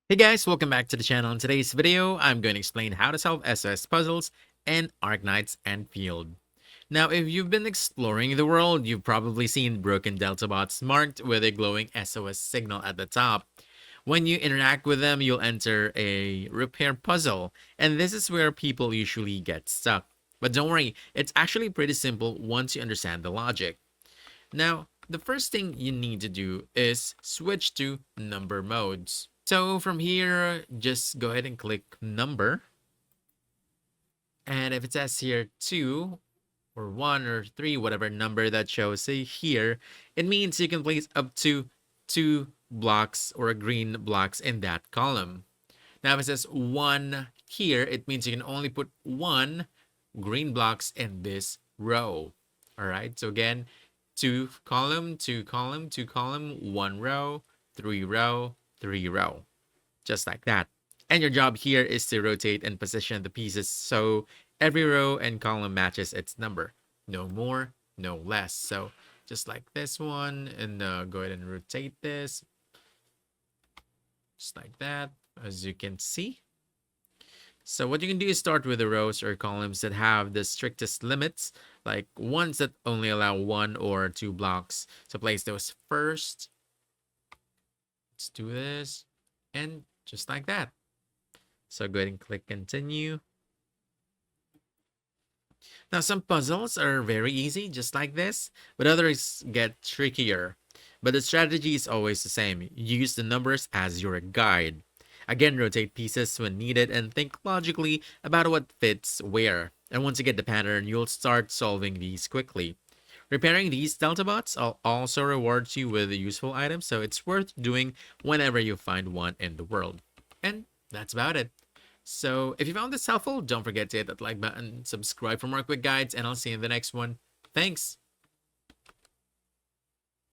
Hey guys, welcome back to the channel. In today's video, I'm going to explain how to solve SOS puzzles in Arknights Endfield. Now, if you've been exploring the world, you've probably seen broken delta bots marked with a glowing SOS signal at the top. When you interact with them, you'll enter a repair puzzle, and this is where people usually get stuck. But don't worry, it's actually pretty simple once you understand the logic. Now, the first thing you need to do is switch to number modes. So from here, just go ahead and click number. And if it says here 2 or 1 or 3, whatever number that shows say here, it means you can place up to 2 blocks or green blocks in that column. Now if it says 1 here, it means you can only put 1 green blocks in this row. All right, so again, 2 column, 2 column, 2 column, 1 row, 3 row, 3 row, just like that. And your job here is to rotate and position the pieces so every row and column matches its number. No more, no less. So just like this one, and go ahead and rotate this, just like that, as you can see. So what you can do is start with the rows or columns that have the strictest limits, like ones that only allow 1 or 2 blocks. So place those first. Let's do this. And just like that. So go ahead and click continue. Now some puzzles are very easy, just like this, but others get trickier. But the strategy is always the same. Use the numbers as your guide. Again, rotate pieces when needed and think logically about what fits where. And once you get the pattern, you'll start solving these quickly. Repairing these delta bots also rewards you with useful items, so it's worth doing whenever you find one in the world. And that's about it. So if you found this helpful, don't forget to hit that like button, subscribe for more quick guides, and I'll see you in the next one. Thanks!